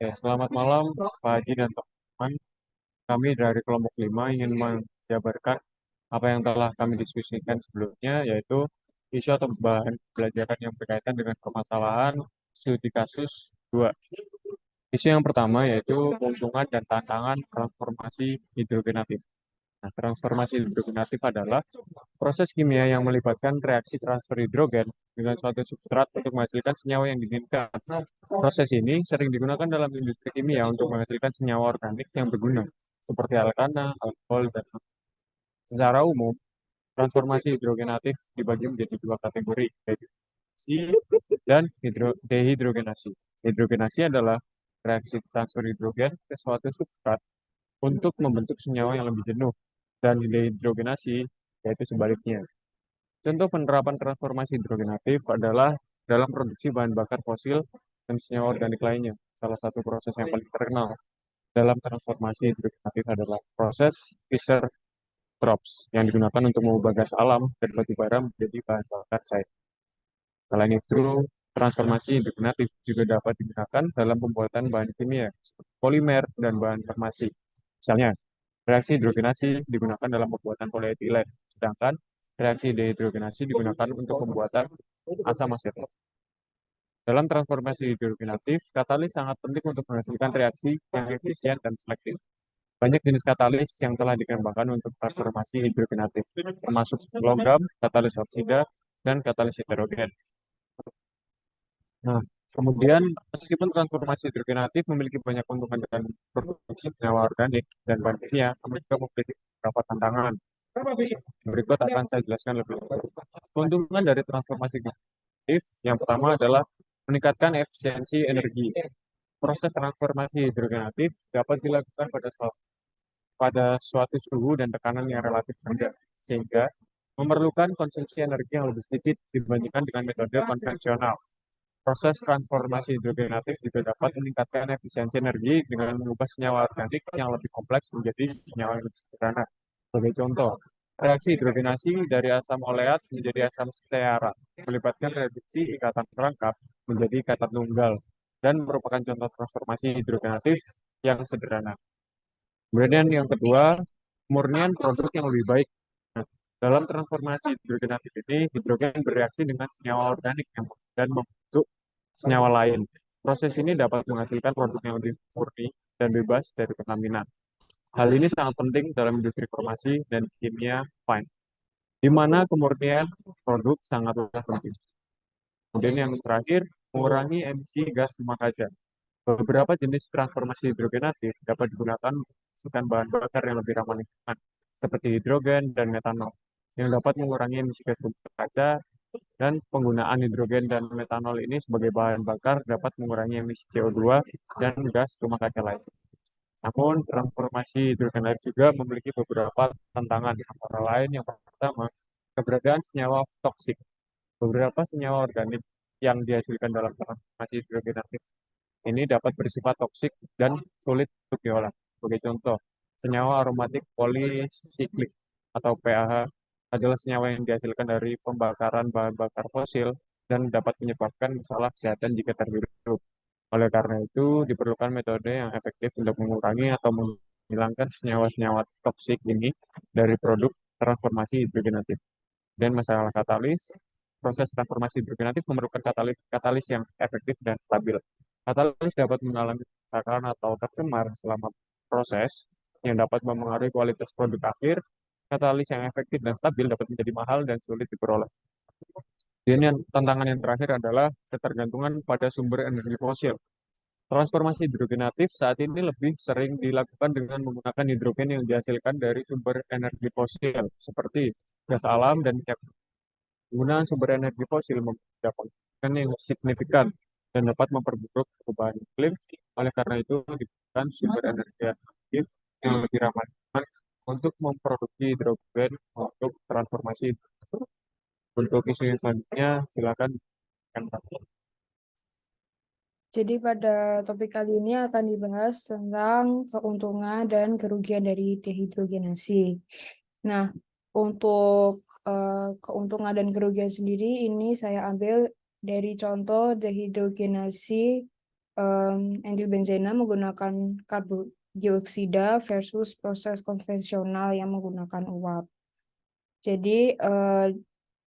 Selamat malam Pak Haji dan teman-teman. Kami dari kelompok 5 ingin menjabarkan apa yang telah kami diskusikan sebelumnya, yaitu isu atau bahan pembelajaran yang berkaitan dengan permasalahan studi kasus 2. Isu yang pertama yaitu keuntungan dan tantangan transformasi hidrogenatif. Nah, transformasi hidrogenatif adalah proses kimia yang melibatkan reaksi transfer hidrogen dengan suatu substrat untuk menghasilkan senyawa yang diinginkan. Proses ini sering digunakan dalam industri kimia untuk menghasilkan senyawa organik yang berguna, seperti alkana, alkohol, dan secara umum, transformasi hidrogenatif dibagi menjadi dua kategori, yaitu hidrogenasi dan dehidrogenasi. Hidrogenasi adalah reaksi transfer hidrogen ke suatu substrat untuk membentuk senyawa yang lebih jenuh, dan dehidrogenasi yaitu sebaliknya. Contoh penerapan transformasi hidrogenatif adalah dalam produksi bahan bakar fosil dan senyawa organik lainnya. Salah satu proses yang paling terkenal dalam transformasi hidrogenatif adalah proses Fischer-Tropsch yang digunakan untuk mengubah gas alam dan batu bara menjadi bahan bakar cair. Selain itu, transformasi hidrogenatif juga dapat digunakan dalam pembuatan bahan kimia, seperti polimer dan bahan farmasi. Misalnya, reaksi hidrogenasi digunakan dalam pembuatan polietilen, sedangkan reaksi dehidrogenasi digunakan untuk pembuatan asam asetat. Dalam transformasi hidrogenatif, katalis sangat penting untuk menghasilkan reaksi yang efisien dan selektif. Banyak jenis katalis yang telah dikembangkan untuk transformasi hidrogenatif, termasuk logam, katalis oksida, dan katalis heterogen. Nah, kemudian meskipun transformasi hidrogenatif memiliki banyak keuntungan dan produksi senyawa organik dan bahan kimia, namun juga memiliki beberapa tantangan. Berikut akan saya jelaskan lebih lanjut. Keuntungan dari transformasi hidrogenatif yang pertama adalah meningkatkan efisiensi energi. Proses transformasi hidrogenatif dapat dilakukan pada suatu suhu dan tekanan yang relatif rendah, sehingga memerlukan konsumsi energi yang lebih sedikit dibandingkan dengan metode konvensional. Proses transformasi hidrogenatif juga dapat meningkatkan efisiensi energi dengan mengubah senyawa organik yang lebih kompleks menjadi senyawa yang lebih sederhana. Sebagai contoh, reaksi hidrogenasi dari asam oleat menjadi asam stearat melibatkan reduksi ikatan perangkap menjadi ikatan tunggal dan merupakan contoh transformasi hidrogenatif yang sederhana. Kemudian yang kedua, pemurnian produk yang lebih baik. Nah, dalam transformasi hidrogenatif ini, hidrogen bereaksi dengan senyawa organik dan membentuk senyawa lain. Proses ini dapat menghasilkan produk yang lebih murni dan bebas dari kontaminan. Hal ini sangat penting dalam industri farmasi dan kimia fine, di mana kemurnian produk sangatlah penting. Kemudian yang terakhir, mengurangi emisi gas rumah kaca. Beberapa jenis transformasi hidrogenatif dapat digunakan untuk menghasilkan bahan bakar yang lebih ramah lingkungan, seperti hidrogen dan metanol, yang dapat mengurangi emisi gas rumah kaca dan penggunaan hidrogen dan metanol ini sebagai bahan bakar dapat mengurangi emisi CO2 dan gas rumah kaca lain. Namun, transformasi hidrogenatif juga memiliki beberapa tantangan, antara lain yang pertama, keberadaan senyawa toksik. Beberapa senyawa organik yang dihasilkan dalam transformasi hidrogenatif ini dapat bersifat toksik dan sulit untuk diolah. Sebagai contoh, senyawa aromatik polisiklik atau PAH adalah senyawa yang dihasilkan dari pembakaran bahan bakar fosil dan dapat menyebabkan masalah kesehatan jika terhirup. Oleh karena itu, diperlukan metode yang efektif untuk mengurangi atau menghilangkan senyawa-senyawa toksik ini dari produk transformasi hidrogenatif. Dan masalah katalis, proses transformasi hidrogenatif memerlukan katalis yang efektif dan stabil. Katalis dapat mengalami kerusakan atau tercemar selama proses yang dapat mempengaruhi kualitas produk akhir. Katalis yang efektif dan stabil dapat menjadi mahal dan sulit diperoleh. Dan yang tantangan yang terakhir adalah ketergantungan pada sumber energi fosil. Transformasi hidrogenatif saat ini lebih sering dilakukan dengan menggunakan hidrogen yang dihasilkan dari sumber energi fosil, seperti gas alam dan minyak. Penggunaan sumber energi fosil memiliki dampak yang signifikan dan dapat memperburuk perubahan iklim. Oleh karena itu, dibutuhkan sumber energi alternatif yang lebih ramah lingkungan untuk memproduksi hidrogen untuk transformasi. Untuk isu selanjutnya, silakan. Jadi pada topik kali ini akan dibahas tentang keuntungan dan kerugian dari dehidrogenasi. Nah, untuk keuntungan dan kerugian sendiri ini saya ambil dari contoh dehidrogenasi etil benzena menggunakan karbon dioksida versus proses konvensional yang menggunakan uap. Jadi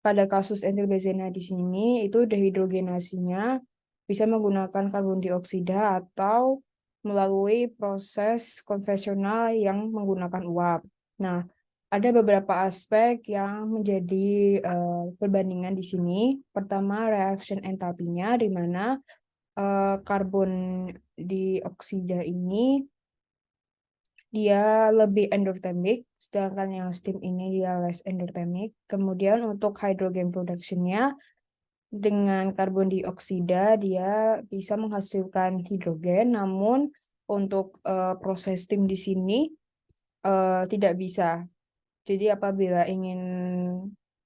pada kasus etil benzena di sini itu dehidrogenasinya bisa menggunakan karbon dioksida atau melalui proses konvensional yang menggunakan uap. Nah, ada beberapa aspek yang menjadi perbandingan di sini. Pertama, reaction entalpinya, di mana karbon dioksida ini dia lebih endothermic, sedangkan yang steam ini dia less endothermic. Kemudian untuk hydrogen productionnya, dengan karbon dioksida dia bisa menghasilkan hidrogen, namun untuk proses steam di sini tidak bisa. Jadi apabila ingin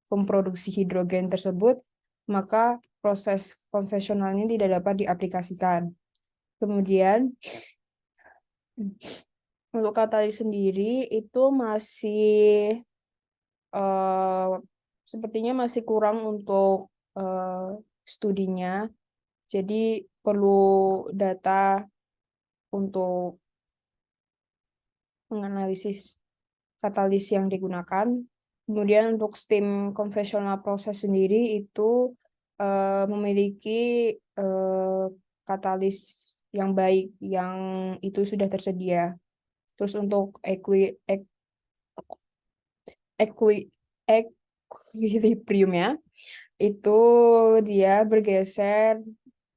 memproduksi hidrogen tersebut, maka proses konvensionalnya tidak dapat diaplikasikan. Kemudian untuk katalis sendiri itu masih sepertinya masih kurang untuk studinya. Jadi perlu data untuk menganalisis katalis yang digunakan. Kemudian untuk steam konvensional proses sendiri itu memiliki katalis yang baik yang itu sudah tersedia. Terus untuk equilibriumnya itu dia bergeser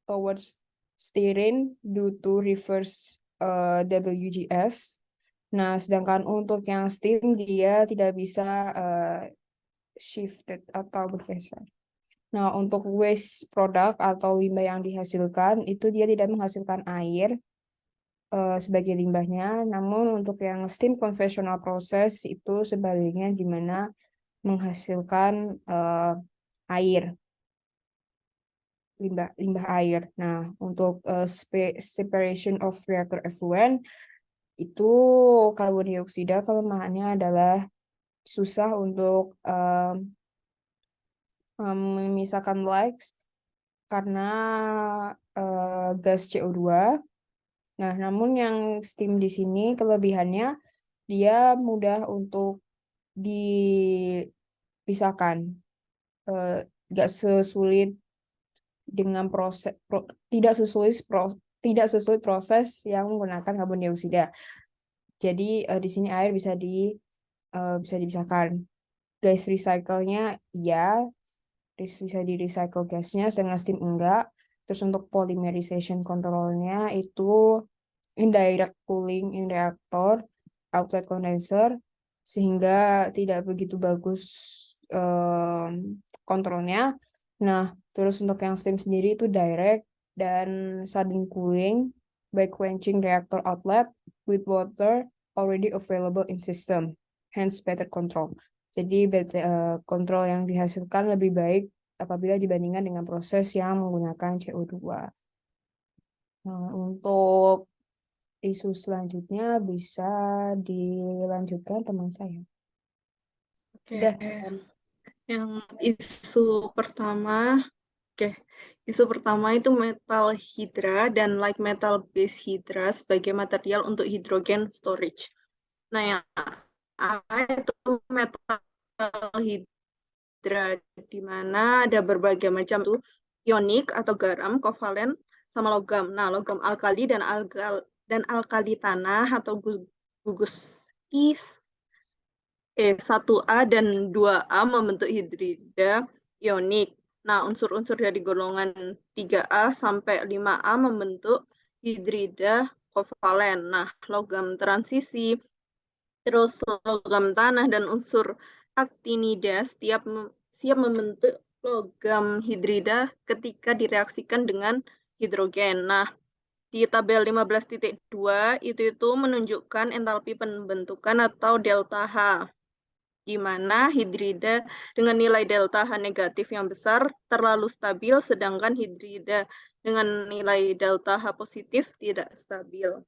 towards styrene due to reverse WGS. Nah, sedangkan untuk yang steam dia tidak bisa shifted atau bergeser. Nah, untuk waste product atau limbah yang dihasilkan itu dia tidak menghasilkan air sebagai limbahnya, namun untuk yang steam conventional process itu sebaliknya di mana menghasilkan air, limbah air. Nah, untuk separation of reactor effluent itu karbon dioksida kelemahannya adalah susah untuk memisahkan likes karena gas CO2. Nah, namun yang steam di sini kelebihannya dia mudah untuk dipisahkan. Nggak sesulit dengan tidak sesulit proses yang menggunakan karbon dioksida. Jadi di sini air bisa dipisahkan. Gas recycle-nya ya bisa di recycle gasnya, sedangkan steam enggak. Terus untuk polymerization control-nya itu indirect cooling in reactor, outlet condenser, sehingga tidak begitu bagus kontrolnya. Nah, terus untuk yang steam sendiri itu direct dan sudden cooling by quenching reactor outlet with water already available in system, hence better control. Jadi kontrol yang dihasilkan lebih baik apabila dibandingkan dengan proses yang menggunakan CO2. Nah, untuk isu selanjutnya bisa dilanjutkan teman saya. Oke, Udah. yang isu pertama, isu pertama itu metal hydra dan light metal base hydra sebagai material untuk hidrogen storage. Nah, yang A itu metal hydra, di mana ada berbagai macam tuh ionik atau garam kovalen sama logam. Nah, logam alkali dan alkali tanah atau gugus kis 1A dan 2A membentuk hidrida ionik. Nah, unsur-unsur dari golongan 3A sampai 5A membentuk hidrida kovalen. Nah, logam transisi, terus logam tanah dan unsur aktinida siap membentuk logam hidrida ketika direaksikan dengan hidrogen. Nah, di tabel 15.2 itu menunjukkan entalpi pembentukan atau delta H, di mana hidrida dengan nilai delta H negatif yang besar terlalu stabil, sedangkan hidrida dengan nilai delta H positif tidak stabil.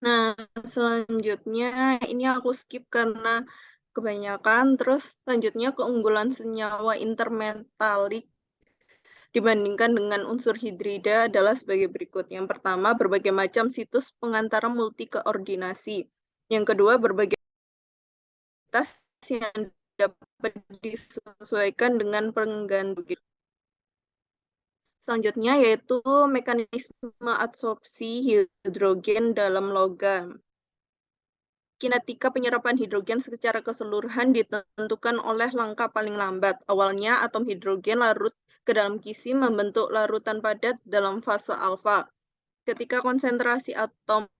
Nah, selanjutnya ini aku skip karena kebanyakan. Terus selanjutnya keunggulan senyawa intermetalik dibandingkan dengan unsur hidrida adalah sebagai berikut. Yang pertama, berbagai macam situs pengantara multi koordinasi. Yang kedua, berbagai tas yang dapat disesuaikan dengan pengganti. Selanjutnya yaitu mekanisme adsorpsi hidrogen dalam logam. Kinetika penyerapan hidrogen secara keseluruhan ditentukan oleh langkah paling lambat. Awalnya atom hidrogen larut ke dalam kisi membentuk larutan padat dalam fase alfa. Ketika konsentrasi atom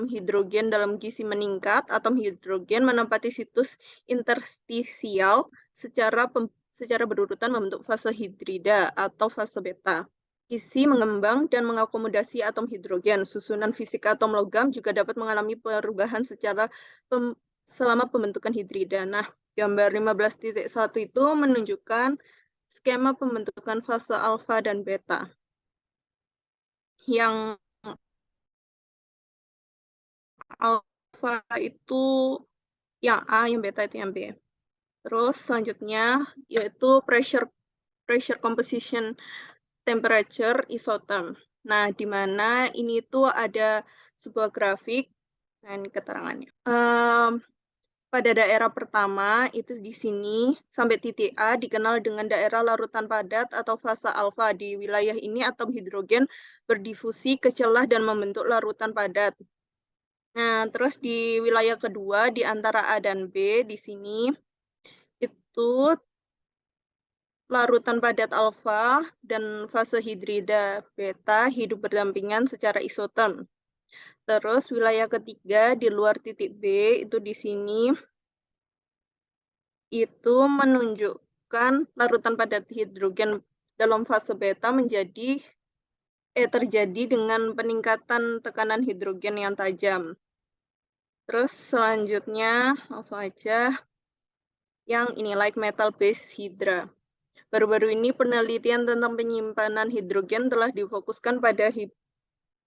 hidrogen dalam kisi meningkat, atom hidrogen menempati situs interstisial secara berurutan membentuk fase hidrida atau fase beta. Kisi mengembang dan mengakomodasi atom hidrogen. Susunan fisik atom logam juga dapat mengalami perubahan selama pembentukan hidrida. Nah, gambar 15.1 itu menunjukkan skema pembentukan fase alfa dan beta. Yang alfa itu yang A, yang beta itu yang B. Terus selanjutnya yaitu pressure composition temperature isotherm. Nah, di mana ini tuh ada sebuah grafik dan keterangannya. Pada daerah pertama itu di sini sampai titik A dikenal dengan daerah larutan padat atau fase alfa. Di wilayah ini atom hidrogen berdifusi ke celah dan membentuk larutan padat. Nah, terus di wilayah kedua di antara A dan B di sini itu larutan padat alfa dan fase hidrida beta hidup berdampingan secara isotherm. Terus wilayah ketiga di luar titik B itu di sini itu menunjukkan larutan padat hidrogen dalam fase beta terjadi dengan peningkatan tekanan hidrogen yang tajam. Terus selanjutnya langsung aja yang ini like metal base hydra. Baru-baru ini penelitian tentang penyimpanan hidrogen telah difokuskan pada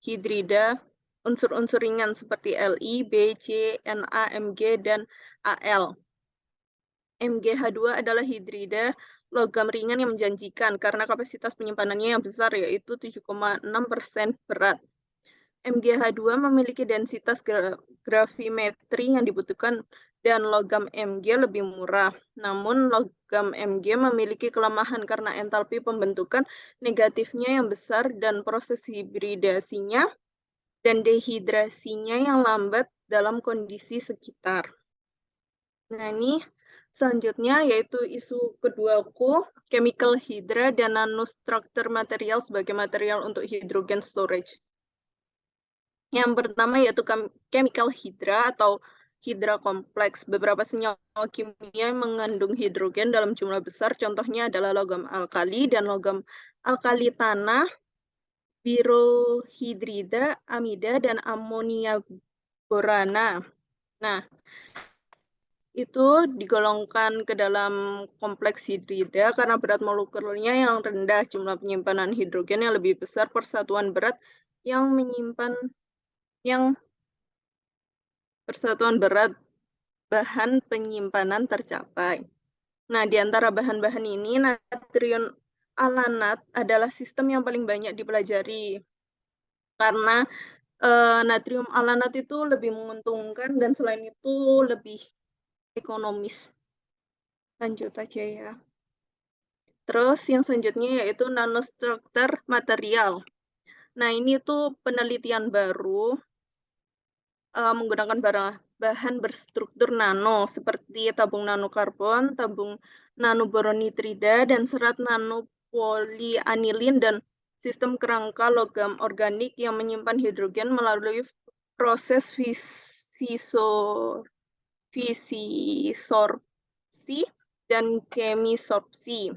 hidrida unsur-unsur ringan seperti Li, B, C, Na, Mg, dan Al. MgH2 adalah hidrida logam ringan yang menjanjikan karena kapasitas penyimpanannya yang besar yaitu 7,6% berat. MgH2 memiliki densitas gravimetri yang dibutuhkan dan logam Mg lebih murah. Namun logam Mg memiliki kelemahan karena entalpi pembentukan negatifnya yang besar dan proses hibridasinya dan dehidrasinya yang lambat dalam kondisi sekitar. Nah, ini selanjutnya yaitu isu keduaku, chemical hydra dan nanostructure material sebagai material untuk hydrogen storage. Yang pertama yaitu chemical hydra atau hydra kompleks. Beberapa senyawa kimia yang mengandung hidrogen dalam jumlah besar, contohnya adalah logam alkali dan logam alkali tanah, birohidrida, amida, dan amonia borana. Nah, itu digolongkan ke dalam kompleks hidrida karena berat molekulernya yang rendah, jumlah penyimpanan hidrogen yang lebih besar, persatuan berat yang persatuan berat bahan penyimpanan tercapai. Nah, di antara bahan-bahan ini natrium alanat adalah sistem yang paling banyak dipelajari karena natrium alanat itu lebih menguntungkan dan selain itu lebih ekonomis. Lanjut aja ya. Terus yang selanjutnya yaitu nanostructure material. Nah, ini tuh penelitian baru menggunakan bahan berstruktur nano seperti tabung nanokarbon, tabung nanoboronitrida, dan serat nanopolianilin dan sistem kerangka logam organik yang menyimpan hidrogen melalui proses fisisorpsi dan kemisorpsi.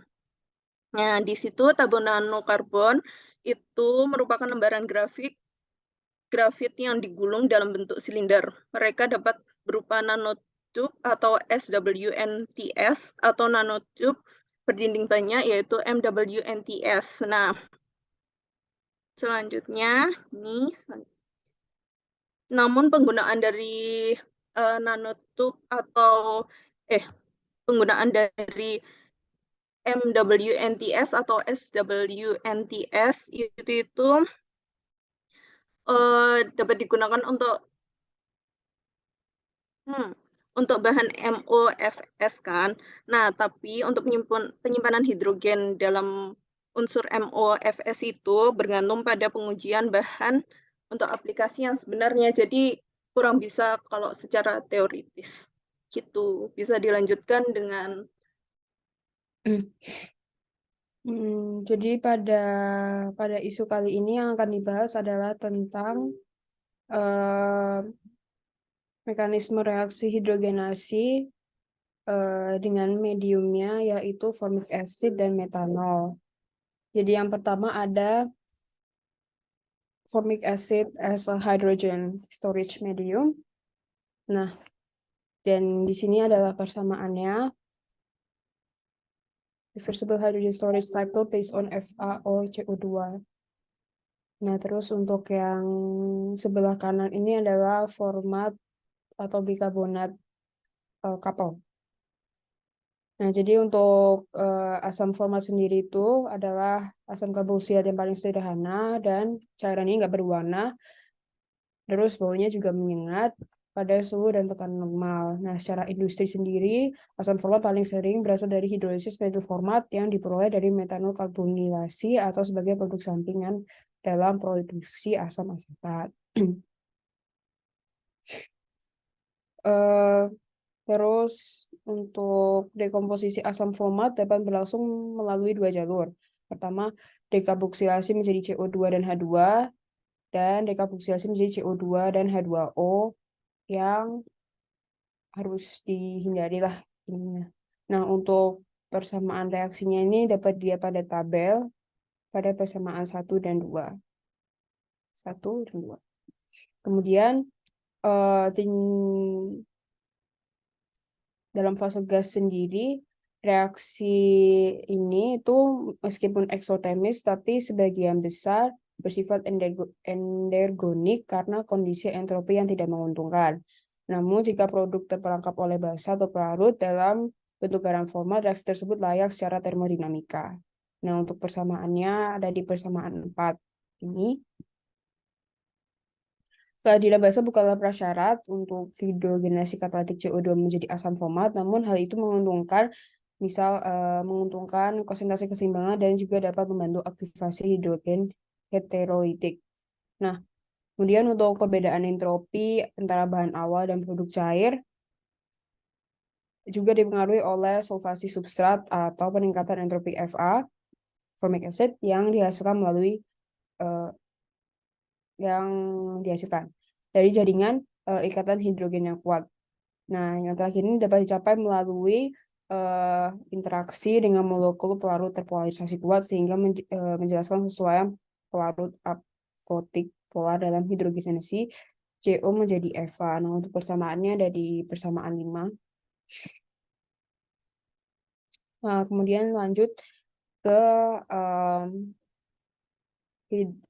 Nah, di situ tabung nanokarbon itu merupakan lembaran grafit yang digulung dalam bentuk silinder. Mereka dapat berupa nanotube atau SWNTS atau nanotube berdinding banyak yaitu MWNTS. Nah, selanjutnya ini namun penggunaan dari nanotube atau penggunaan dari MWNTS atau SWNTS itu dapat digunakan untuk bahan MOFS kan. Nah, tapi untuk penyimpanan hidrogen dalam unsur MOFS itu bergantung pada pengujian bahan untuk aplikasi yang sebenarnya. Jadi kurang bisa kalau secara teoritis gitu. Bisa dilanjutkan dengan Jadi pada isu kali ini yang akan dibahas adalah tentang mekanisme reaksi hidrogenasi dengan mediumnya yaitu formic acid dan metanol. Jadi yang pertama ada formic acid as a hydrogen storage medium. Nah, dan di sini adalah persamaannya. Reversible hydrogen storage cycle based on FaOCO2. Nah, terus untuk yang sebelah kanan ini adalah format atau bikarbonat couple. Nah, jadi untuk asam format sendiri itu adalah asam karboksilat yang paling sederhana dan cairan ini nggak berwarna. Terus baunya juga menyengat pada suhu dan tekanan normal. Nah, secara industri sendiri, asam format paling sering berasal dari hidrolisis metil format yang diperoleh dari metanol karbonilasi atau sebagai produk sampingan dalam produksi asam asetat. Terus untuk dekomposisi asam format dapat berlangsung melalui dua jalur. Pertama, dekarboksilasi menjadi CO2 dan H2, dan dekarboksilasi menjadi CO2 dan H2O yang harus dihindari lah ininya. Nah, untuk persamaan reaksinya ini dapat dilihat pada tabel pada persamaan 1 dan 2. 1 dan 2. Kemudian dalam fase gas sendiri, reaksi ini itu meskipun eksotermis, tapi sebagian besar bersifat endergonik karena kondisi entropi yang tidak menguntungkan. Namun, jika produk terperangkap oleh basa atau pelarut dalam bentuk garam formal, reaksi tersebut layak secara termodinamika. Nah, untuk persamaannya ada di persamaan 4 ini. Keadilan basa bukanlah prasyarat untuk hidrogenasi katalitik CO2 menjadi asam format, namun hal itu menguntungkan menguntungkan konsentrasi keseimbangan dan juga dapat membantu aktivasi hidrogen heterolitik. Nah, kemudian untuk perbedaan entropi antara bahan awal dan produk cair juga dipengaruhi oleh solvasi substrat atau peningkatan entropi Fa, formic acid, yang dihasilkan dari jaringan ikatan hidrogen yang kuat. Nah, yang terakhir ini dapat dicapai melalui interaksi dengan molekul pelarut terpolarisasi kuat sehingga menjelaskan sesuai pelarut apotik polar dalam hidrogenasi CO menjadi Eva. Nah, untuk persamaannya ada di persamaan 5. Nah, kemudian lanjut ke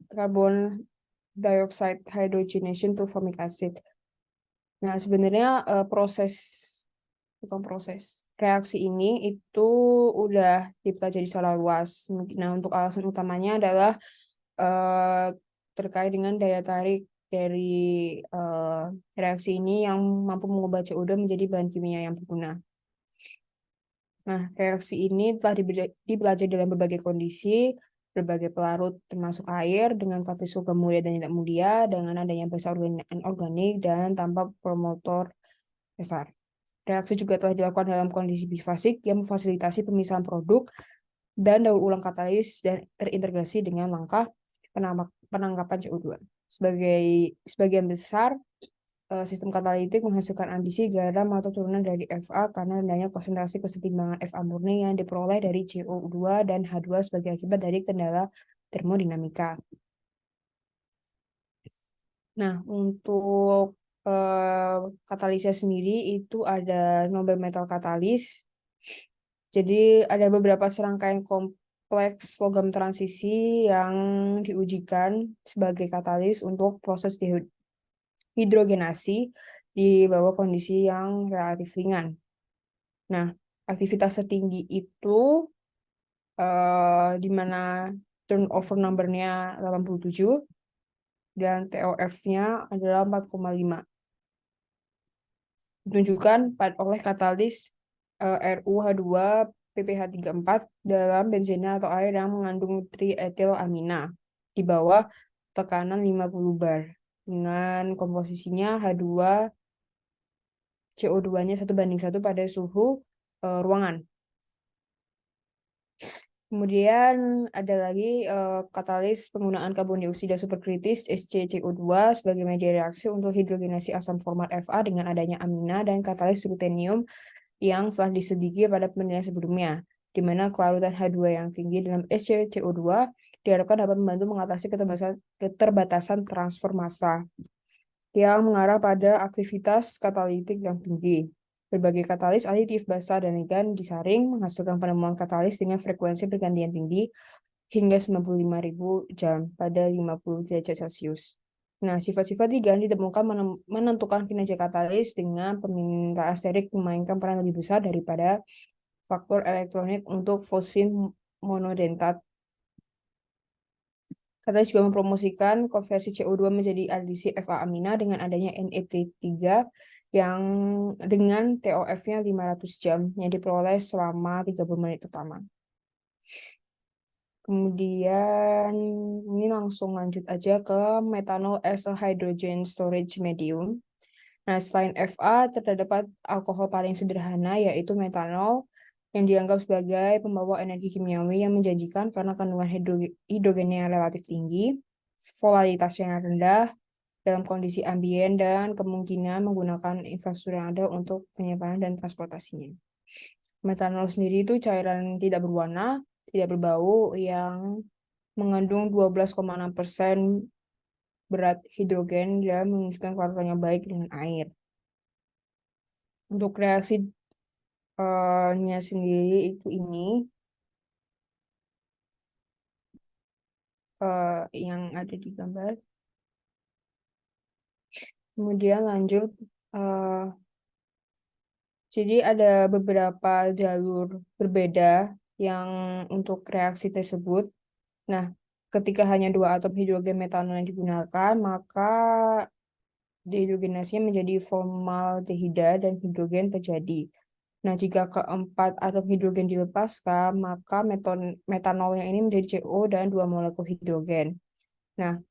carbon dioxide hydrogenation to formic acid. Nah, sebenarnya reaksi ini itu udah dipelajari secara luas. Nah, untuk alasan utamanya adalah terkait dengan daya tarik dari reaksi ini yang mampu mengubah CO2 menjadi bahan kimia yang berguna. Nah, reaksi ini telah dipelajari dalam berbagai kondisi, berbagai pelarut termasuk air, dengan katalis logam mulia dan tidak mulia, dengan adanya basa organik dan tanpa promotor besar. Reaksi juga telah dilakukan dalam kondisi bifasik yang memfasilitasi pemisahan produk dan daur ulang katalis dan terintegrasi dengan langkah penangkapan CO2. Sebagian besar sistem katalitik menghasilkan adisi garam atau turunan dari Fa karena rendahnya konsentrasi kesetimbangan Fa murni yang diperoleh dari CO2 dan H2 sebagai akibat dari kendala termodinamika. Nah, untuk katalisnya sendiri itu ada Nobel metal katalis. Jadi ada beberapa serangkaian kompleks logam transisi yang diujikan sebagai katalis untuk proses hidrogenasi di bawah kondisi yang relatif ringan. Nah, aktivitas tertinggi itu di mana turnover number-nya 87 dan TOF-nya adalah 4,5. Ditunjukkan oleh katalis RuH2 PPH34 dalam benzena atau air yang mengandung trietilamina di bawah tekanan 50 bar dengan komposisinya H2 CO2-nya 1:1 pada suhu ruangan. Kemudian ada lagi katalis penggunaan karbon dioksida superkritis SCCO2 sebagai media reaksi untuk hidrogenasi asam format Fa dengan adanya amina dan katalis rutenium yang telah disediki pada penelitian sebelumnya, di mana kelarutan H2 yang tinggi dalam SCCO2 diharapkan dapat membantu mengatasi keterbatasan transfer massa yang mengarah pada aktivitas katalitik yang tinggi. Berbagai katalis aditif basa dan negan disaring menghasilkan penemuan katalis dengan frekuensi pergantian tinggi hingga 95.000 jam pada 50 derajat Celcius. Nah, sifat-sifat ligan ditemukan menentukan kinerja katalis dengan permintaan sterik memainkan peran lebih besar daripada faktor elektronik untuk fosfin monodentat. Katalis juga mempromosikan konversi CO2 menjadi aldisi Fa amina dengan adanya NET3 yang dengan TOF-nya 500 jam yang diperoleh selama 30 menit pertama. Kemudian ini langsung lanjut aja ke metanol as a hydrogen storage medium. Nah, selain Fa, terdapat alkohol paling sederhana yaitu metanol yang dianggap sebagai pembawa energi kimiawi yang menjanjikan karena kandungan hidrogennya yang relatif tinggi, volatilitasnya yang rendah dalam kondisi ambien, dan kemungkinan menggunakan infrastruktur yang ada untuk penyimpanan dan transportasinya. Metanol sendiri itu cairan tidak berwarna, tidak berbau, yang mengandung 12,6% berat hidrogen dan menunjukkan kelarutan yang baik dengan air. Untuk reaksi nya sendiri itu ini yang ada di gambar. Kemudian lanjut, jadi ada beberapa jalur berbeda yang untuk reaksi tersebut. Nah, ketika hanya 2 atom hidrogen metanol yang digunakan, maka dehidrogenasinya menjadi formaldehida dan hidrogen terjadi. Nah, jika keempat atom hidrogen dilepaskan, maka metanolnya ini menjadi CO dan 2 molekul hidrogen. Nah,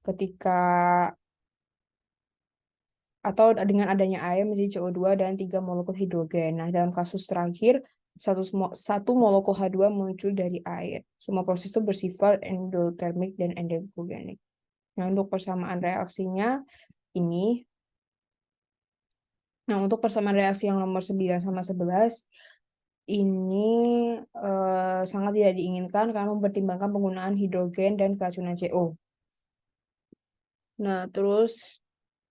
atau dengan adanya air menjadi CO2 dan 3 molekul hidrogen. Nah, dalam kasus terakhir, satu molekul H2 muncul dari air. Semua proses itu bersifat endotermik dan endogenik. Nah, untuk persamaan reaksinya ini, untuk persamaan reaksi yang nomor 9 sama 11, ini sangat tidak diinginkan karena mempertimbangkan penggunaan hidrogen dan keracunan CO. Nah, terus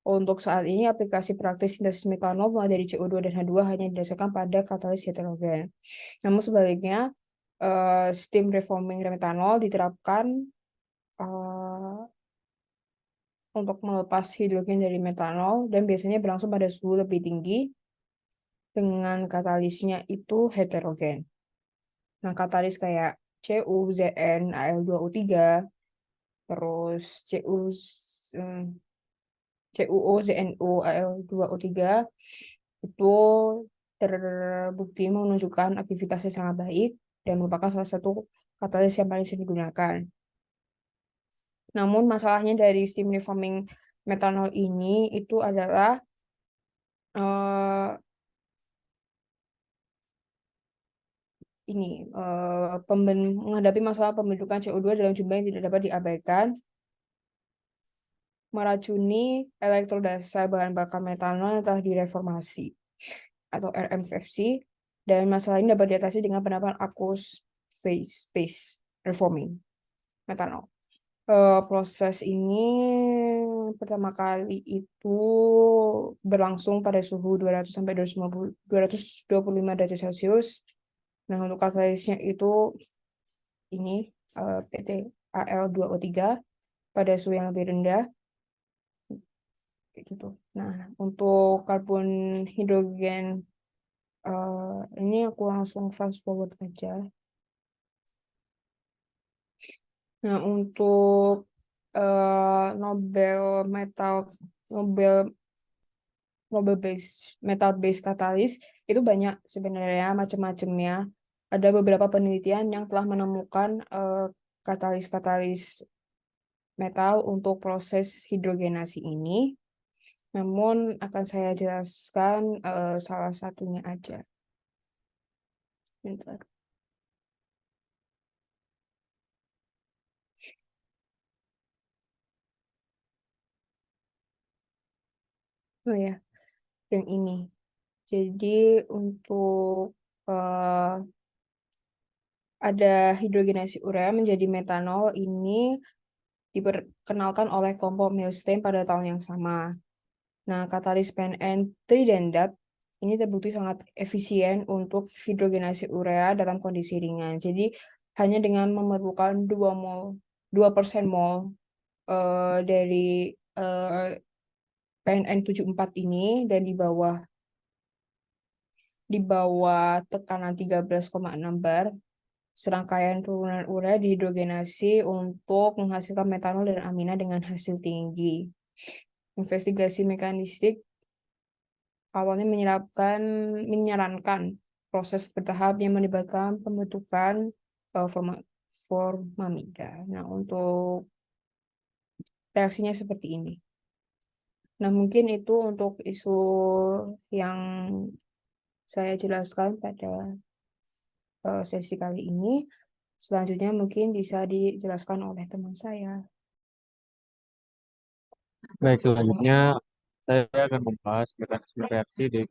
untuk saat ini aplikasi praktis sintesis metanol mulai dari CO2 dan H2 hanya didasarkan pada katalis heterogen. Namun sebaliknya, steam reforming metanol diterapkan untuk melepas hidrogen dari metanol dan biasanya berlangsung pada suhu lebih tinggi dengan katalisnya itu heterogen. Nah, katalis kayak Cu, Zn, Al2O3, terus CuO, ZNO, Al2O3 itu terbukti menunjukkan aktivitasnya sangat baik dan merupakan salah satu katalis yang paling sering digunakan. Namun masalahnya dari steam reforming metanol ini itu adalah menghadapi masalah pembentukan CO2 dalam jumlah yang tidak dapat diabaikan, meracuni elektrodasar bahan bakar metanol yang telah direformasi atau RMFC, dan masalah ini dapat diatasi dengan penerapan aqueous phase reforming metanol. Proses ini pertama kali itu berlangsung pada suhu 200 sampai 225 derajat Celcius. Nah, untuk katalisnya itu ini PT Al2O3 pada suhu yang lebih rendah. Gitu. Nah, untuk karbon hidrogen ini aku langsung fast forward aja. Nah, untuk Nobel metal Nobel Nobel base metal base katalis itu banyak sebenarnya macam-macamnya. Ada beberapa penelitian yang telah menemukan katalis-katalis metal untuk proses hidrogenasi ini. Namun akan saya jelaskan salah satunya aja. Bentar. Oh ya, yang ini. Jadi untuk ada hidrogenasi urea menjadi metanol ini diperkenalkan oleh kelompok Milstein pada tahun yang sama. Nah, katalis PNN tridendat ini terbukti sangat efisien untuk hidrogenasi urea dalam kondisi ringan. Jadi hanya dengan memerlukan 2% mol dari PNN 74 ini dan di bawah tekanan 13,6 bar, serangkaian turunan urea dihidrogenasi untuk menghasilkan metanol dan amina dengan hasil tinggi. Investigasi mekanistik awalnya menyarankan proses bertahap yang melibatkan pembentukan formamida. Nah, untuk reaksinya seperti ini. Nah, mungkin itu untuk isu yang saya jelaskan pada sesi kali ini. Selanjutnya mungkin bisa dijelaskan oleh teman saya. Baik, selanjutnya saya akan membahas mekanisme reaksi di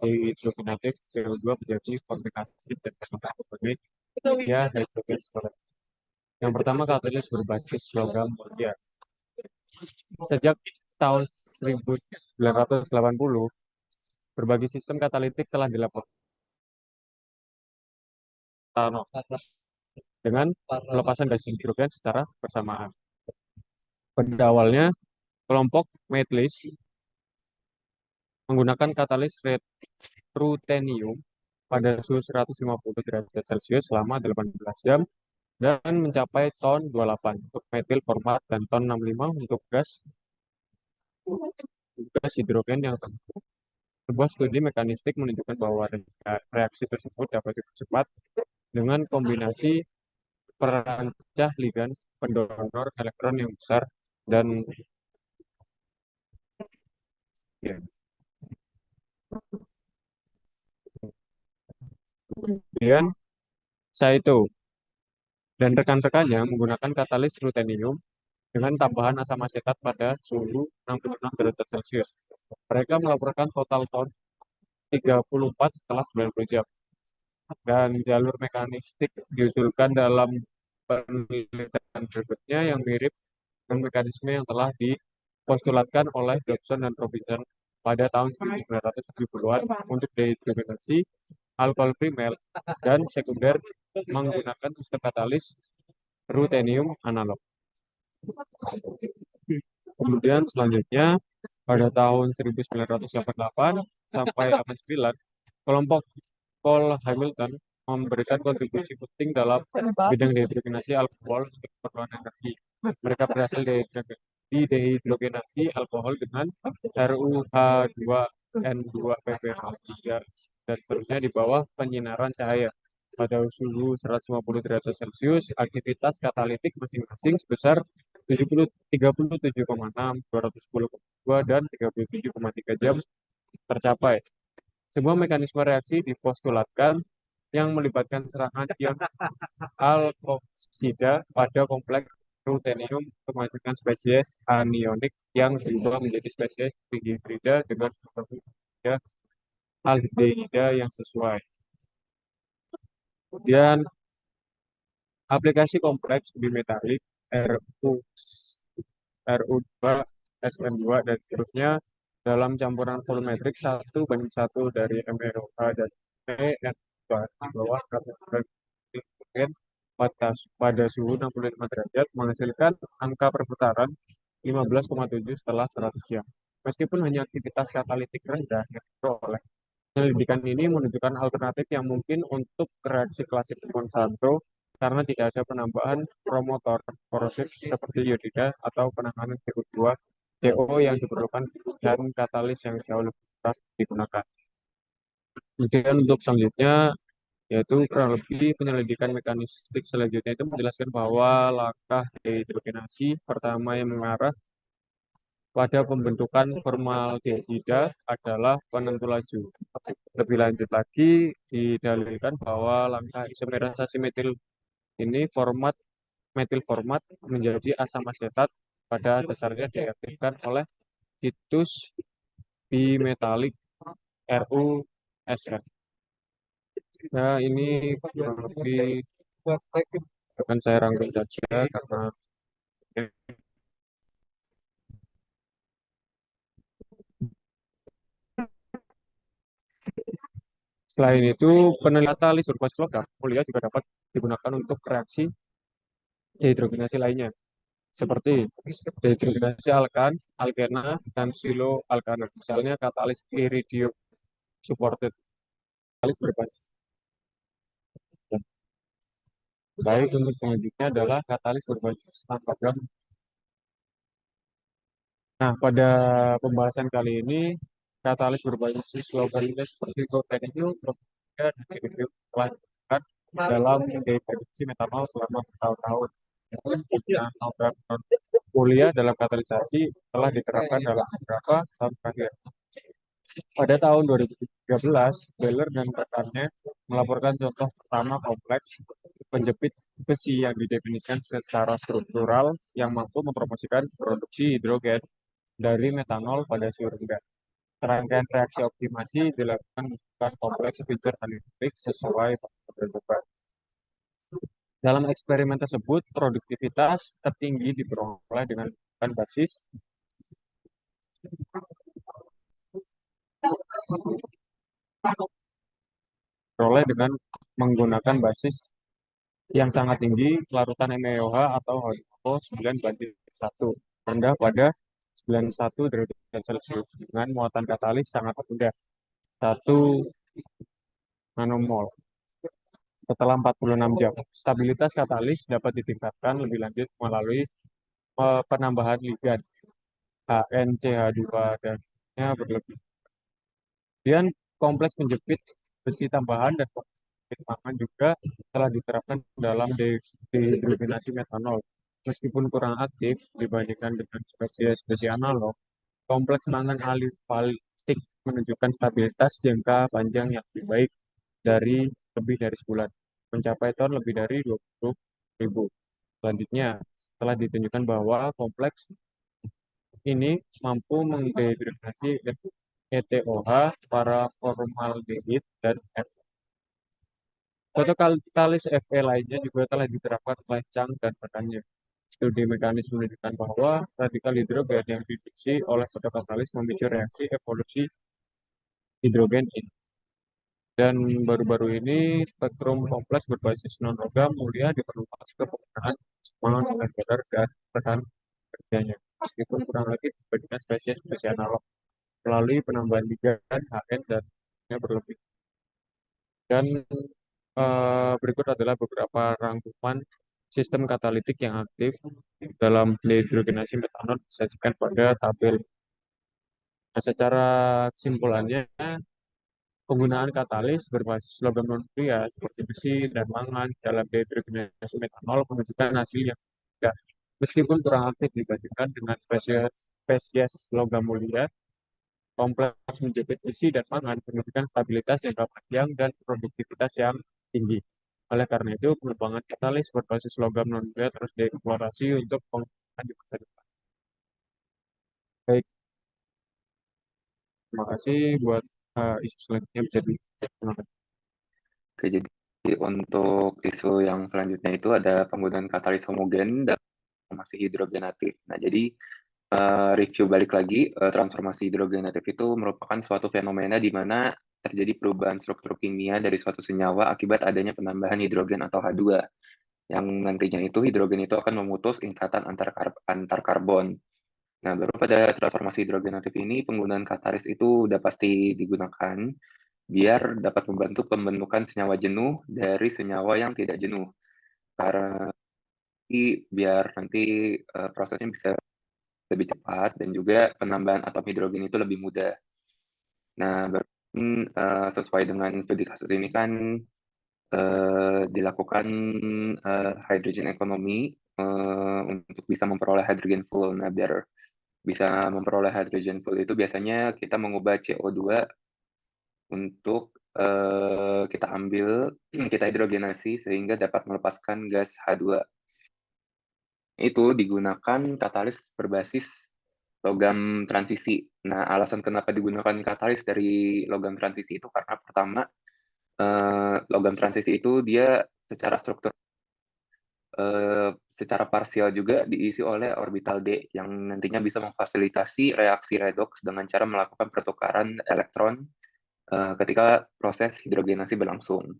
hidrogenatif CO2 menjadi kombinasi dan sebagai ya hidrogen sulfat. Yang pertama, katalis berbasis logam mulia. Sejak tahun 1980, berbagai sistem katalitik telah dilakukan dengan pelepasan gas hidrogen secara bersamaan. Pada awalnya, kelompok Medlis menggunakan katalis ruthenium pada suhu 150 derajat Celcius selama 18 jam dan mencapai ton 28 untuk metil format dan ton 65 untuk gas hidrogen yang tentu. Sebuah studi mekanistik menunjukkan bahwa reaksi tersebut dapat dipercepat dengan kombinasi perancah ligan pendonor elektron yang besar dan ya. Kemudian Saito dan rekan-rekannya menggunakan katalis ruthenium dengan tambahan asam asetat pada suhu 66 derajat Celcius. Mereka melaporkan total ton 34 setelah 90 jam. Dan jalur mekanistik diusulkan dalam penelitian berikutnya yang mirip dengan mekanisme yang telah dipostulatkan oleh Dobson dan Robinson pada tahun 1970-an untuk dehidrogenasi alkohol primer dan sekunder menggunakan sistem katalis ruthenium analog. Kemudian selanjutnya pada tahun 1988 sampai 89, kelompok Paul Hamilton memberikan kontribusi penting dalam bidang dehidrogenasi alkohol untuk keperluan energi. Mereka berhasil dehidrogenasi alkohol dengan RuH2N2PbH3 dan seterusnya di bawah penyinaran cahaya. Pada suhu 150 derajat Celcius, aktivitas katalitik masing-masing sebesar 37,6, 210,2, dan 37,3 jam tercapai. Sebuah mekanisme reaksi dipostulatkan yang melibatkan serangan ion alkoksida pada kompleks ruthenium untuk menghasilkan spesies anionik yang berubah menjadi spesies trihidrida dengan aldehyda yang sesuai. Kemudian aplikasi kompleks bimetalik Ru2, SN2, dan seterusnya dalam campuran volumetrik 1:1 dari MeOH dan PN2 di bawah 100 pada suhu 65 derajat menghasilkan angka perputaran 15,7 setelah 100 jam. Meskipun hanya aktivitas katalitik rendah yang diperoleh, penyelidikan ini menunjukkan alternatif yang mungkin untuk reaksi klasik Monsanto karena tidak ada penambahan promotor korosif seperti iodida atau penanganan CO2 CO yang diperlukan dan katalis yang jauh lebih keras digunakan. Kemudian untuk selanjutnya yaitu kurang lebih penyelidikan mekanistik selanjutnya itu menjelaskan bahwa langkah dehidrogenasi pertama yang mengarah pada pembentukan formaldehida adalah penentu laju. Lebih lanjut lagi didalilkan bahwa langkah isomerisasi metil ini metil format menjadi asam asetat pada dasarnya diaktifkan oleh situs bimetalik RuSN. Nah, ini kurang lebih akan saya rangkum saja karena selain itu penelitian katalis berbasis logam mulia juga dapat digunakan untuk reaksi dehidrogenasi lainnya seperti dehidrogenasi alkan, alkena, dan siloalkana. Misalnya katalis iridium supported katalis berbasis. Baik, untuk selanjutnya adalah katalis berbasis logam. Nah, pada pembahasan kali ini katalis berbasis logam ini seperti titanium, dan iridium telah digunakan dalam dehidrasi metanol selama bertahun-tahun. Dan logam kuliah dalam katalisasi telah diterapkan dalam beberapa tahun terakhir. Pada tahun 2013, Beller dan rekannya melaporkan contoh pertama kompleks penjepit besi yang didefinisikan secara struktural yang mampu mempromosikan produksi hidrogen dari metanol pada suhu rendah. Serangkaian reaksi optimasi dilakukan menggunakan kompleks feature analitik sesuai ketentuan. Dalam eksperimen tersebut, produktivitas tertinggi diperoleh dengan menggunakan basis yang sangat tinggi, larutan MeOH atau HO 9:1, rendah pada 91 derajat Celcius, dengan muatan katalis sangat rendah, 1 nanomol. Setelah 46 jam, stabilitas katalis dapat ditingkatkan lebih lanjut melalui penambahan ligan HNCH2 dan nya berlebih. Kemudian kompleks penjepit besi tambahan dan kompleks penjepit mangan juga telah diterapkan dalam dehidrogenasi metanol. Meskipun kurang aktif dibandingkan dengan spesies besi analog, kompleks mangan alipalistik menunjukkan stabilitas jangka panjang yang lebih baik dari lebih dari sebulan, mencapai ton lebih dari 20.000. Selanjutnya, telah ditunjukkan bahwa kompleks ini mampu mengdehidrasi ETOH, para formaldehid, dan F. Suatu katalis Fe lainnya juga telah diterapkan oleh Chang dan rekannya. Studi mekanis menunjukkan bahwa radikal hidrogen yang diinduksi oleh suatu katalis memicu reaksi evolusi hidrogen ini. Dan baru-baru ini spektrum kompleks berbasis non-logam mulia diperluas ke penggunaan mononuclear dan rekan kerjanya. Meskipun kurang lagi dibandingkan spesies besi analog melalui penambahan ligan HN dan nya berlebih. Dan berikut adalah beberapa rangkuman sistem katalitik yang aktif dalam dehidrogenasi metanol disajikan pada tabel. Nah, secara kesimpulannya, penggunaan katalis berbasis logam non-pria seperti besi dan mangan dalam dehidrogenasi metanol menunjukkan hasil yang tidak, meskipun kurang aktif dibandingkan dengan spesies logam mulia. Kompleks menjepit besi dan mangan menunjukkan stabilitas jangka panjang dan produktivitas yang tinggi. Oleh karena itu, pengembangan katalis berbasis logam non-pria terus dieksplorasi untuk penggunaan di masa depan. Baik, terima kasih buat isu selanjutnya bisa digunakan. Oke, jadi untuk isu yang selanjutnya itu ada penggunaan katalis homogen dalam transformasi hidrogenatif. Nah, jadi review balik lagi, transformasi hidrogenatif itu merupakan suatu fenomena di mana terjadi perubahan struktur kimia dari suatu senyawa akibat adanya penambahan hidrogen atau H2, yang nantinya itu hidrogen itu akan memutus ikatan antar karbon. Nah, baru pada transformasi hidrogenatif ini penggunaan katalis itu udah pasti digunakan biar dapat membantu pembentukan senyawa jenuh dari senyawa yang tidak jenuh. karena biar nanti prosesnya bisa lebih cepat dan juga penambahan atom hidrogen itu lebih mudah. Nah, sesuai dengan studi kasus ini kan dilakukan hydrogen economy untuk bisa memperoleh hydrogen fuel. Nah, biar bisa memperoleh hydrogen fuel itu biasanya kita mengubah CO2 untuk kita ambil, kita hidrogenasi sehingga dapat melepaskan gas H2. Itu digunakan katalis berbasis logam transisi. Nah, alasan kenapa digunakan katalis dari logam transisi itu karena pertama, logam transisi itu dia secara struktur secara parsial juga diisi oleh orbital D yang nantinya bisa memfasilitasi reaksi redoks dengan cara melakukan pertukaran elektron ketika proses hidrogenasi berlangsung.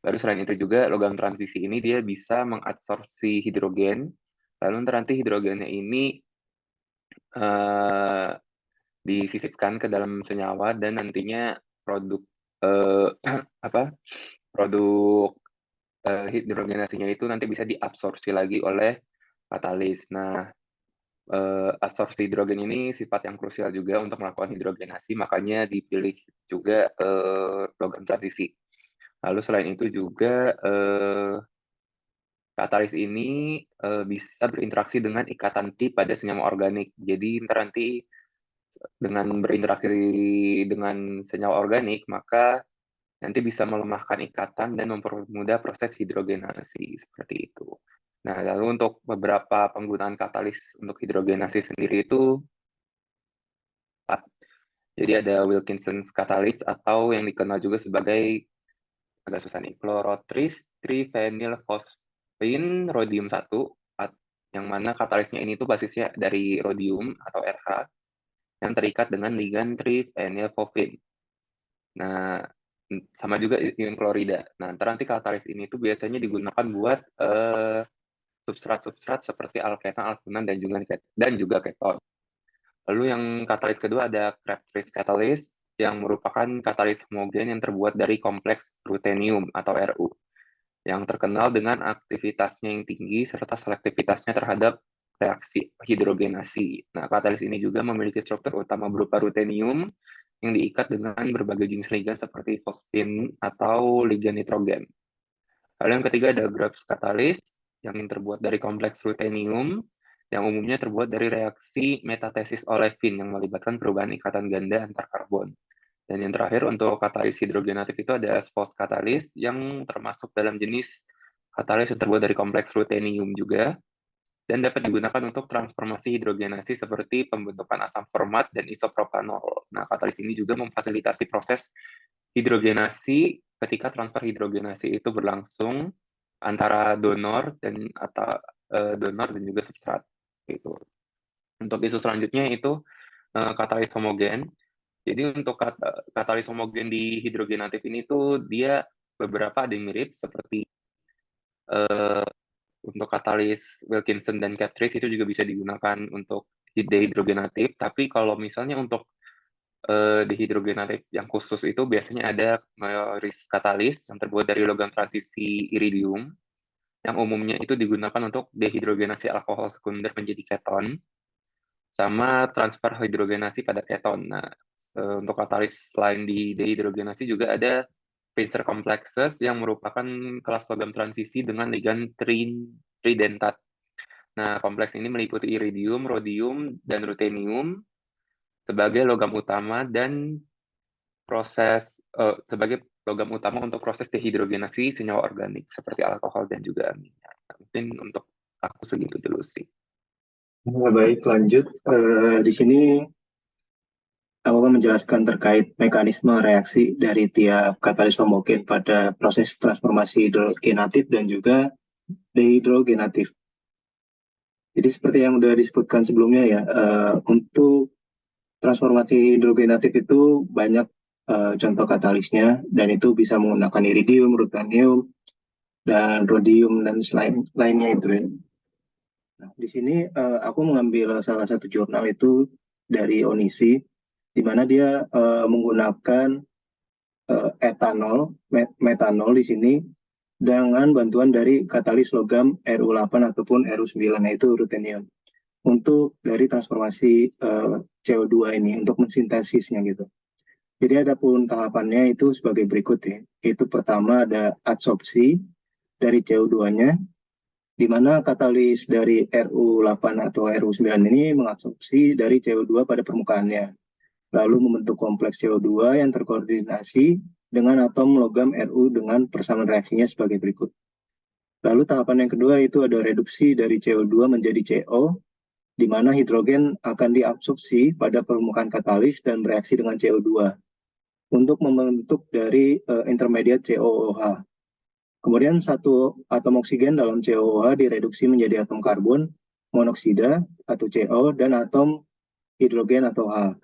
Baru selain itu juga logam transisi ini dia bisa mengabsorpsi hidrogen, lalu nanti hidrogennya ini disisipkan ke dalam senyawa dan nantinya produk produk hidrogenasinya itu nanti bisa diabsorpsi lagi oleh katalis. Nah, absorpsi hidrogen ini sifat yang krusial juga untuk melakukan hidrogenasi, makanya dipilih juga logam transisi. Lalu selain itu juga katalis ini bisa berinteraksi dengan ikatan T pada senyawa organik. Jadi nanti dengan berinteraksi dengan senyawa organik, maka nanti bisa melemahkan ikatan dan mempermudah proses hidrogenasi seperti itu. Nah, lalu untuk beberapa penggunaan katalis untuk hidrogenasi sendiri itu, jadi ada Wilkinson's catalyst atau yang dikenal juga sebagai, agak susah nih, chlorotris triphenylphosphine rhodium 1, yang mana katalisnya ini tuh basisnya dari rhodium atau RH yang terikat dengan ligan triphenylphosphine. Nah, sama juga ion klorida. Nah, nanti katalis ini tuh biasanya digunakan buat substrat-substrat seperti alkena, alkenan, dan juga keton. Lalu yang katalis kedua ada Crabtree catalyst yang merupakan katalis homogen yang terbuat dari kompleks ruthenium atau Ru yang terkenal dengan aktivitasnya yang tinggi serta selektivitasnya terhadap reaksi hidrogenasi. Nah, katalis ini juga memiliki struktur utama berupa ruthenium yang diikat dengan berbagai jenis ligan seperti fosfin atau ligan nitrogen. Lalu yang ketiga ada Grubbs catalyst yang terbuat dari kompleks ruthenium yang umumnya terbuat dari reaksi metatesis olefin yang melibatkan perubahan ikatan ganda antar karbon. Dan yang terakhir untuk katalis hidrogenatif itu ada Sfos catalyst yang termasuk dalam jenis katalis yang terbuat dari kompleks ruthenium juga dan dapat digunakan untuk transformasi hidrogenasi seperti pembentukan asam format dan isopropanol. Nah, katalis ini juga memfasilitasi proses hidrogenasi ketika transfer hidrogenasi itu berlangsung antara donor dan juga substrat. Gitu. Untuk isu selanjutnya itu katalis homogen. Jadi untuk katalis homogen di hidrogenatif ini tuh dia beberapa ada yang mirip seperti untuk katalis Wilkinson dan Crabtree itu juga bisa digunakan untuk dehidrogenatif. Tapi kalau misalnya untuk dehidrogenatif yang khusus itu biasanya ada Majoris katalis yang terbuat dari logam transisi iridium yang umumnya itu digunakan untuk dehidrogenasi alkohol sekunder menjadi keton sama transfer hidrogenasi pada keton. Nah, untuk katalis selain di dehidrogenasi juga ada pincer complexes yang merupakan kelas logam transisi dengan ligan tridentat. Nah, kompleks ini meliputi iridium, rhodium, dan ruthenium sebagai logam utama dan sebagai logam utama untuk proses dehidrogenasi senyawa organik seperti alkohol dan juga aminnya. Mungkin untuk aku segitu dulu sih. Baik, lanjut. Di sini aku akan menjelaskan terkait mekanisme reaksi dari tiap katalis homogen pada proses transformasi hidrogenatif dan juga dehidrogenatif. Jadi seperti yang sudah disebutkan sebelumnya ya, untuk transformasi hidrogenatif itu banyak contoh katalisnya, dan itu bisa menggunakan iridium, ruthenium, dan rhodium, dan lainnya itu ya. Nah, di sini aku mengambil salah satu jurnal itu dari Onisi, di mana dia menggunakan etanol, metanol di sini dengan bantuan dari katalis logam Ru8 ataupun Ru9, yaitu ruthenium. Untuk dari transformasi CO2 ini, untuk mensintesisnya gitu. Jadi ada pun tahapannya itu sebagai berikut ya. Itu pertama ada adsorpsi dari CO2-nya, di mana katalis dari Ru8 atau Ru9 ini mengabsorpsi dari CO2 pada permukaannya. Lalu membentuk kompleks CO2 yang terkoordinasi dengan atom logam Ru dengan persamaan reaksinya sebagai berikut. Lalu tahapan yang kedua itu ada reduksi dari CO2 menjadi CO, di mana hidrogen akan diabsorpsi pada permukaan katalis dan bereaksi dengan CO2 untuk membentuk dari intermediate COOH. Kemudian satu atom oksigen dalam COOH direduksi menjadi atom karbon monoksida atau CO dan atom hidrogen atau H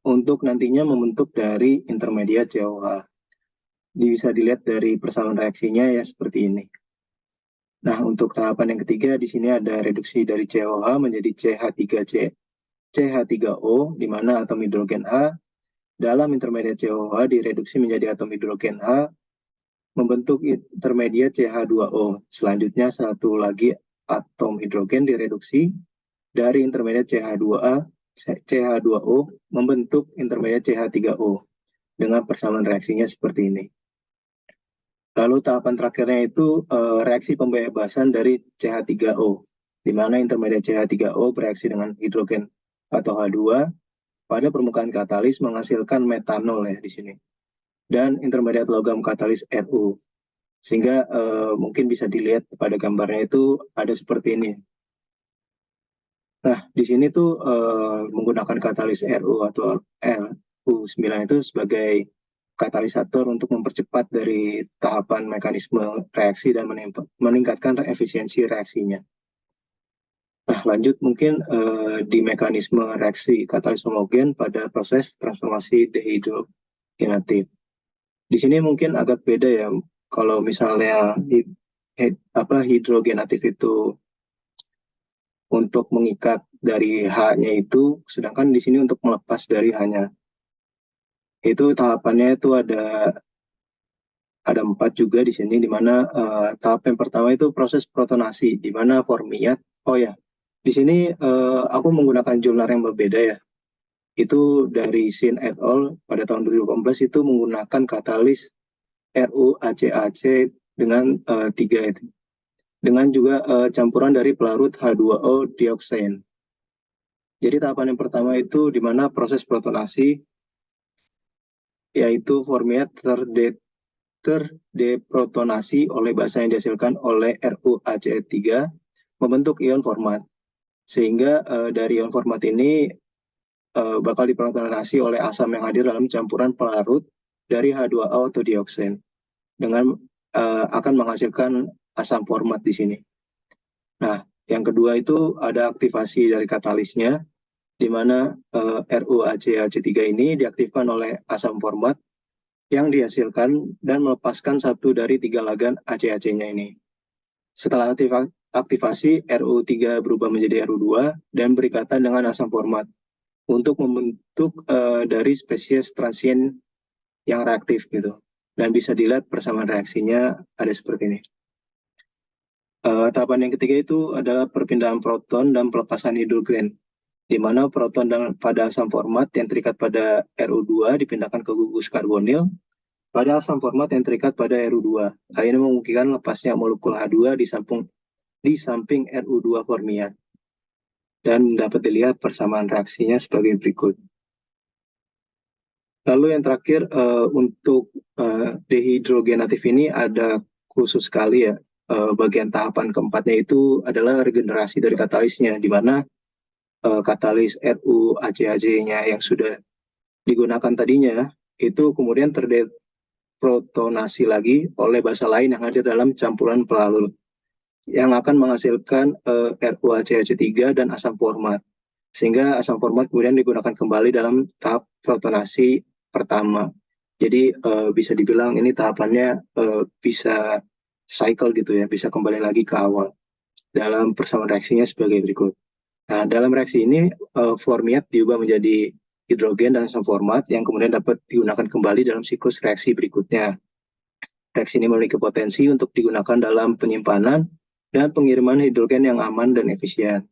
untuk nantinya membentuk dari intermediate COOH. Bisa dilihat dari persamaan reaksinya ya seperti ini. Nah, untuk tahapan yang ketiga di sini ada reduksi dari COH menjadi CH3O, di mana atom hidrogen H dalam intermediate COH direduksi menjadi atom hidrogen H, membentuk intermediate CH2O. Selanjutnya satu lagi atom hidrogen direduksi dari intermediate CH2O membentuk intermediate CH3O dengan persamaan reaksinya seperti ini. Lalu tahapan terakhirnya itu reaksi pembebasan dari CH3O, di mana intermediate CH3O bereaksi dengan hidrogen atau H2 pada permukaan katalis menghasilkan metanol ya di sini. Dan intermediate logam katalis Ru. Sehingga mungkin bisa dilihat pada gambarnya itu ada seperti ini. Nah, di sini tuh menggunakan katalis Ru atau Ru9 itu sebagai katalisator untuk mempercepat dari tahapan mekanisme reaksi dan meningkatkan efisiensi reaksinya. Nah, lanjut mungkin di mekanisme reaksi katalis homogen pada proses transformasi dehidrogenatif. Di sini mungkin agak beda ya, kalau misalnya hidrogenatif itu untuk mengikat dari H-nya itu, sedangkan di sini untuk melepas dari H-nya. Itu tahapannya itu ada 4 juga di sini, di mana tahap yang pertama itu proses protonasi, di mana formiat. Oh ya, di sini aku menggunakan jurnal yang berbeda ya. Itu dari Sin et al. Pada tahun 2018 itu menggunakan katalis RuACAC dengan 3 itu. Dengan juga campuran dari pelarut H2O dioxane. Jadi tahapan yang pertama itu di mana proses protonasi, yaitu formiat terdeprotonasi oleh basa yang dihasilkan oleh RuACE3 membentuk ion format. Sehingga dari ion format ini bakal diprotonasi oleh asam yang hadir dalam campuran pelarut dari H2O atau dioxane dengan akan menghasilkan asam format di sini. Nah, yang kedua itu ada aktivasi dari katalisnya, di mana RuACAC3 ini diaktifkan oleh asam format yang dihasilkan dan melepaskan satu dari 3 lagan ACAC-nya ini. Setelah aktivasi, Ru3 berubah menjadi Ru2 dan berikatan dengan asam format untuk membentuk dari spesies transien yang reaktif gitu. Dan bisa dilihat persamaan reaksinya ada seperti ini. Tahapan yang ketiga itu adalah perpindahan proton dan pelepasan hidrogen, di mana proton pada asam format yang terikat pada Ru2 dipindahkan ke gugus karbonil pada asam format yang terikat pada Ru2. Hal ini memungkinkan lepasnya molekul H2 di samping Ru2 formiat. Dan dapat dilihat persamaan reaksinya sebagai berikut. Lalu yang terakhir untuk dehidrogenatif ini ada khusus sekali ya. Bagian tahapan keempatnya itu adalah regenerasi dari katalisnya, di mana katalis RuACAC-nya yang sudah digunakan tadinya itu kemudian terdeprotonasi lagi oleh basa lain yang hadir dalam campuran pelarut yang akan menghasilkan RuACAC3 dan asam format, sehingga asam format kemudian digunakan kembali dalam tahap protonasi pertama. Jadi bisa dibilang ini tahapannya bisa cycle gitu ya, bisa kembali lagi ke awal dalam persamaan reaksinya sebagai berikut. Nah, dalam reaksi ini formiat diubah menjadi hidrogen dan asam format yang kemudian dapat digunakan kembali dalam siklus reaksi berikutnya. Reaksi ini memiliki potensi untuk digunakan dalam penyimpanan dan pengiriman hidrogen yang aman dan efisien.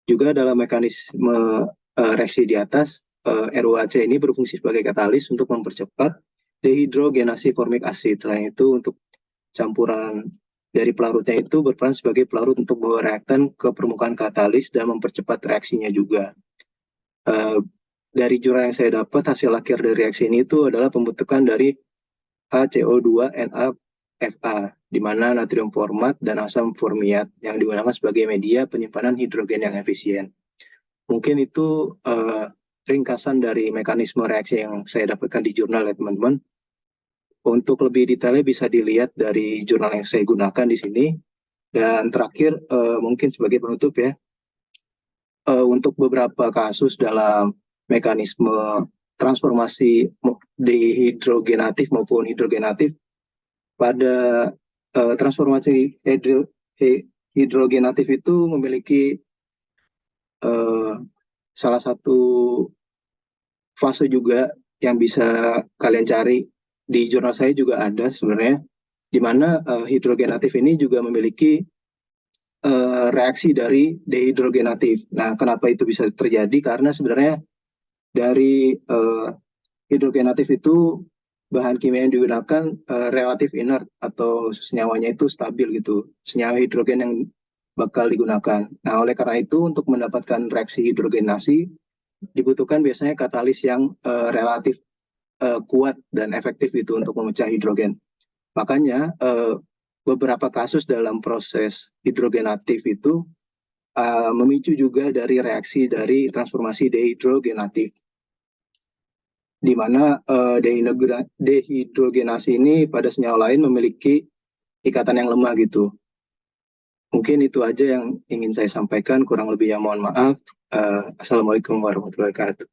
Juga dalam mekanisme reaksi di atas, ROAC ini berfungsi sebagai katalis untuk mempercepat dehidrogenasi formik asid. Selain itu, untuk campuran dari pelarutnya itu berperan sebagai pelarut untuk membawa reaktan ke permukaan katalis dan mempercepat reaksinya juga. Dari jurnal yang saya dapat, hasil akhir dari reaksi ini itu adalah pembentukan dari HCO2NaFa, di mana natrium format dan asam formiat yang digunakan sebagai media penyimpanan hidrogen yang efisien. Mungkin itu ringkasan dari mekanisme reaksi yang saya dapatkan di jurnal ya teman-teman. Untuk lebih detailnya bisa dilihat dari jurnal yang saya gunakan di sini. Dan terakhir mungkin sebagai penutup ya, untuk beberapa kasus dalam mekanisme transformasi dehidrogenatif maupun hidrogenatif, pada transformasi hidrogenatif itu memiliki salah satu fase juga yang bisa kalian cari di jurnal saya juga ada sebenarnya, di mana hidrogenatif ini juga memiliki reaksi dari dehidrogenatif. Nah, kenapa itu bisa terjadi? Karena sebenarnya dari hidrogenatif itu bahan kimia yang digunakan relatif inert atau senyawanya itu stabil gitu, senyawa hidrogen yang bakal digunakan. Nah, oleh karena itu untuk mendapatkan reaksi hidrogenasi dibutuhkan biasanya katalis yang relatif kuat dan efektif itu untuk memecah hidrogen. Makanya beberapa kasus dalam proses hidrogenatif itu memicu juga dari reaksi dari transformasi dehidrogenatif, di mana dehidrogenasi ini pada senyawa lain memiliki ikatan yang lemah gitu. Mungkin itu aja yang ingin saya sampaikan, kurang lebihnya mohon maaf. Assalamualaikum warahmatullahi wabarakatuh.